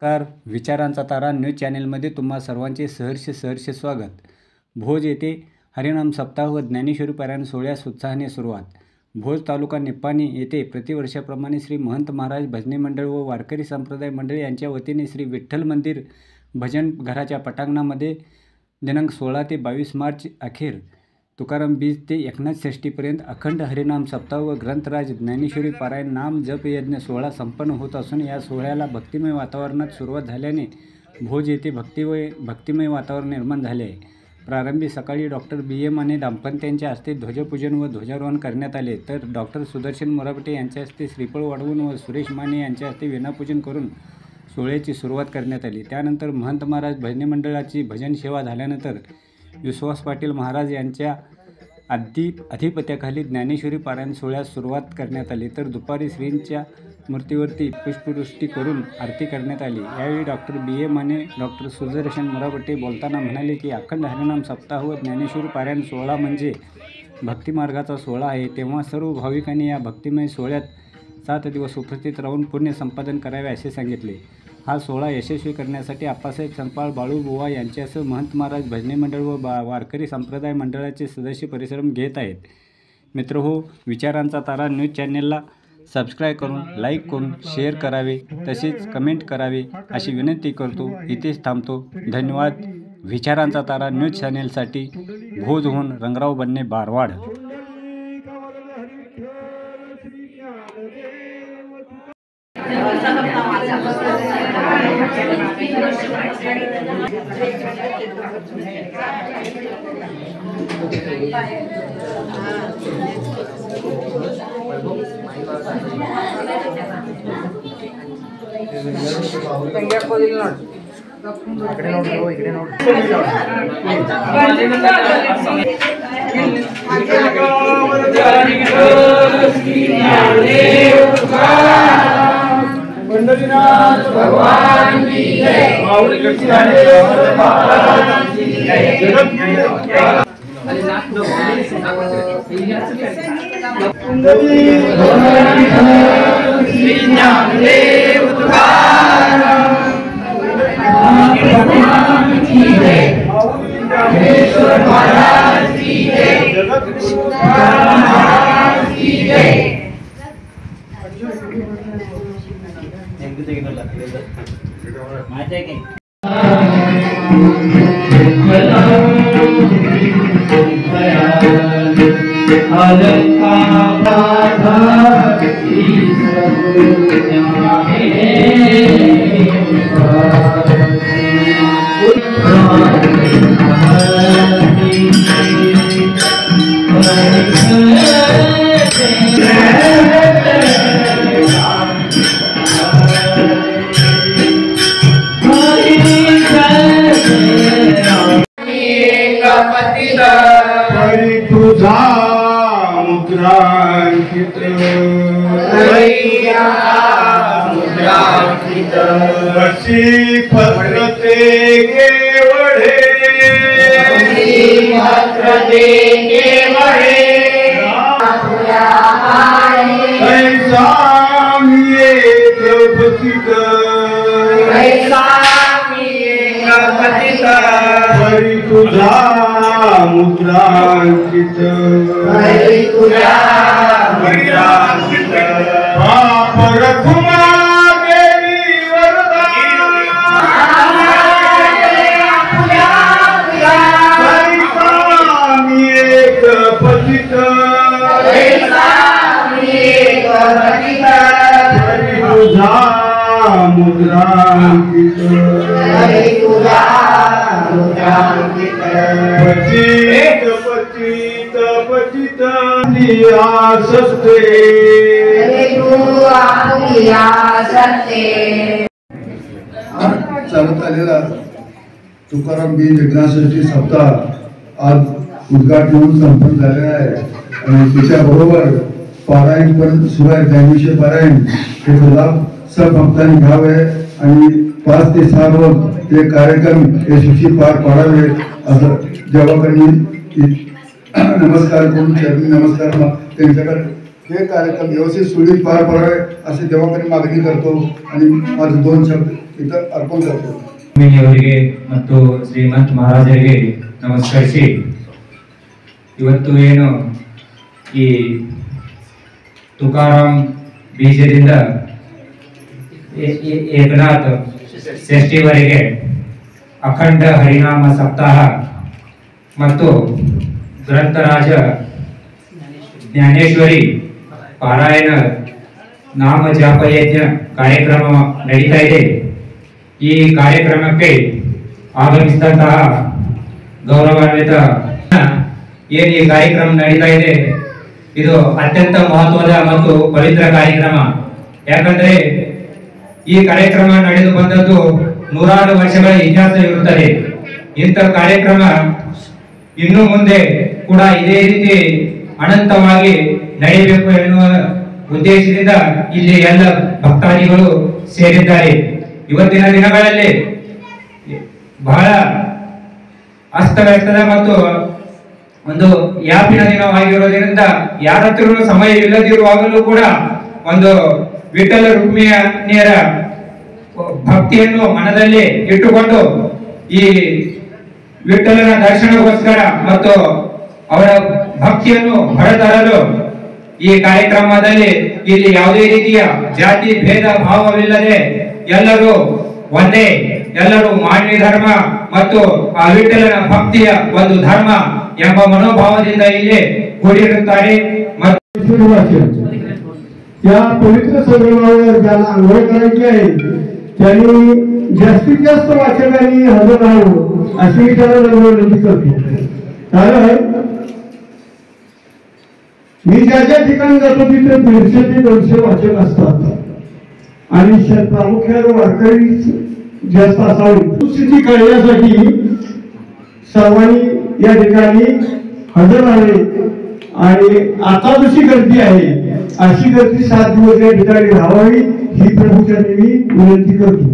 नमस्कार. विचारांचा तारा न्यूज चॅनेलमध्ये तुम्हा सर्वांचे सहर्ष स्वागत. भोज येथे हरिनाम सप्ताह व ज्ञानेश्वरी पारायण सोहळ्यास उत्साहाने सुरुवात. भोज तालुका निप्पाणी येथे प्रतिवर्षाप्रमाणे श्री महंत महाराज भजनी मंडळ व वारकरी संप्रदाय मंडळ यांच्या वतीने श्री विठ्ठल मंदिर भजन घराच्या पटांगणामध्ये दिनांक 16 ते 22 मार्च अखेर तुकाराम बीज ते एकनाथ षष्ठीपर्यंत अखंड हरिनाम सप्ताह व ग्रंथराज ज्ञानेश्वरी पारायण नाम जप यज्ञ सोहळा संपन्न होत असून या सोहळ्याला भक्तिमय वातावरणात सुरुवात झाल्याने भोज येथे भक्तिमय वातावरण निर्माण झाले आहे. प्रारंभी सकाळी डॉक्टर B.A. माने दाम्पत्यांच्या हस्ते ध्वजपूजन व ध्वजारोहण करण्यात आले, तर डॉक्टर सुदर्शन मोरापटे यांच्या हस्ते श्रीफळ वाढवून व सुरेश माने यांच्या हस्ते विणापूजन करून सोहळ्याची सुरुवात करण्यात आली. त्यानंतर महंत महाराज भजनी मंडळाची भजन सेवा झाल्यानंतर विश्वास पाटील महाराज यांच्या अधिपत्याखाली ज्ञानेश्वरी पारायण सोहळ्यास सुरुवात करण्यात आली, तर दुपारी श्रींच्या मूर्तीवरती पुष्पवृष्टी करून आरती करण्यात आली. यावेळी doctor B.A. Mane doctor Sudarshan Morapate बोलताना म्हणाले की अखंड हरिनाम सप्ताह व ज्ञानेश्वरी पारायण सोहळा म्हणजे भक्तिमार्गाचा सोहळा आहे. तेव्हा सर्व भाविकांनी या भक्तिमय सोहळ्यात 7 दिवस उपस्थित राहून पुण्य संपादन करावे असे सांगितले. हा सोहळा यशस्वी करण्यासाठी आप्पासाहेब संपाळ, बाळूबुवा यांच्यासह महंत महाराज भजनी मंडळ व वारकरी संप्रदाय मंडळाचे सदस्य परिश्रम घेत आहेत. मित्रहो, विचारांचा तारा न्यूज चॅनेलला सबस्क्राईब करून, लाईक करून, शेअर करावे, तसेच कमेंट करावे अशी विनंती करतो. इथेच थांबतो. धन्यवाद. विचारांचा तारा न्यूज चॅनेलसाठी भोजहून रंगराव बन्ने, बारवाड. पंढरीनाथ भगवान की जय. माऊली ज्ञानेश्वर महाराज की जय. श्री ज्ञानदेव तुकाराम भगवान की जय. ज्ञानेश्वर महाराज की जय. महाराज की जय. तुझा मुद्रांकित अशी फत्रते केवढे ऐसा मी एक पतित हरी तुझा मुद्रांकित पाप रखुमा देवी वरदा हरी स्वामी एक पतित हरी तुझा मुद्रांकित पतित चालत आलेला तुकाराम बीज एकनाथ षष्ठी सप्ताह आज उद्घाटन होऊन संपन्न झालेला आहे आणि त्याच्याबरोबर पारायण पण सुरू आहे. ज्ञानेश्वरी पारायण त्याचा लाभ सर्व भक्तांनी घ्यावे आणि 5 ते 6 रोज ते कार्यक्रम यशस्वी पार पाडावे असं जेव्हा नमस्कार करून चरणी नमस्कार त्यांच्याकडे हे कार्यक्रम व्यवस्थित सुरळीत पार पडावे असे देवाकडे मागणी करतो आणि माझे 2 शब्द ಇದ ಅರ್ಪಣೆ करतो ಅವರಿಗೆ ಮತ್ತು ಶ್ರೀಮಂತ್ ಮಹಾರಾಜರಿಗೆ ನಮಸ್ಕರಿಸಿ ಇವತ್ತು ಏನು ಈ ತುಕಾರಾಮ್ ಬೀಜದಿಂದ ಏಕನಾಥ್ ಷಷ್ಠಿವರೆಗೆ ಅಖಂಡ ಹರಿನಾಮ ಸಪ್ತಾಹ ಮತ್ತು ಗ್ರಂಥರಾಜ ಜ್ಞಾನೇಶ್ವರಿ ಪಾರಾಯಣ ನಾಮ ಜಾಪ ಯಜ್ಞ ಕಾರ್ಯಕ್ರಮ ನಡೀತಾ ಇದೆ. ಈ ಕಾರ್ಯಕ್ರಮಕ್ಕೆ ಆಗಮಿಸಿದಂತಹ ಗೌರವಾನ್ವಿತ ಏನು ಈ ಕಾರ್ಯಕ್ರಮ ನಡೀತಾ ಇದೆ ಇದು ಅತ್ಯಂತ ಮಹತ್ವದ ಮತ್ತು ಪವಿತ್ರ ಕಾರ್ಯಕ್ರಮ. ಯಾಕಂದ್ರೆ ಈ ಕಾರ್ಯಕ್ರಮ ನಡೆದು ಬಂದದ್ದು ನೂರಾರು ವರ್ಷಗಳ ಇತಿಹಾಸ ಇರುತ್ತದೆ. ಇಂಥ ಕಾರ್ಯಕ್ರಮ ಇನ್ನು ಮುಂದೆ ಕೂಡ ಇದೇ ರೀತಿ ಅನಂತವಾಗಿ ನಡೆಯಬೇಕು ಎನ್ನುವ ಉದ್ದೇಶದಿಂದ ಇಲ್ಲಿ ಎಲ್ಲ ಭಕ್ತಾದಿಗಳು ಸೇರಿದ್ದಾರೆ. ಇವತ್ತಿನ ದಿನಗಳಲ್ಲಿ ಬಹಳ ಅಸ್ತವ್ಯಸ್ತದ ಮತ್ತು ಒಂದು ಯಾಪಿನ ದಿನವಾಗಿರೋದ್ರಿಂದ ಯಾರ ಹತ್ರ ಸಮಯವಿಲ್ಲದಿರುವಾಗಲೂ ಕೂಡ ಒಂದು ವಿಠಲ ರುಕ್ಮಿಣಿಯರ ಭಕ್ತಿಯನ್ನು ಮನದಲ್ಲಿ ಇಟ್ಟುಕೊಂಡು ಈ ವಿಠಲನ ದರ್ಶನಕ್ಕೋಸ್ಕರ ಮತ್ತು ಅವರ ಭಕ್ತಿಯನ್ನು ಹೊರತರಲು ಈ ಕಾರ್ಯಕ್ರಮದಲ್ಲಿ ಇಲ್ಲಿ ಯಾವುದೇ ರೀತಿಯ ಜಾತಿ ಭೇದ ಭಾವವಿಲ್ಲದೆ ಎಲ್ಲರೂ ಒಂದೇ, ಎಲ್ಲರೂ ಮಾನವೀಯ ಧರ್ಮ ಮತ್ತು ಆ ವಿಠಲನ ಭಕ್ತಿಯ ಒಂದು ಧರ್ಮ ಎಂಬ ಮನೋಭಾವದಿಂದ ಇಲ್ಲಿ ಕೂಡಿರುತ್ತಾರೆ. या पवित्र संगमावर ज्यांना आंघोळ करायची आहे त्यांनी जास्तीत जास्त वाचकांनी हजर राहावं अशी त्याला विनंती करतो. कारण मी ज्या ज्या ठिकाणी जातो तिथे 150 ते 200 वाचक असतात आणि प्रामुख्याने वारकरी जास्त असावे. स्थिती कळण्यासाठी सर्वांनी या ठिकाणी हजर राहावे आणि आता जशी गर्दी आहे अशी गर्दी 7 दिवस या ठिकाणी राहावी ही प्रभूच्या मी विनंती करतो.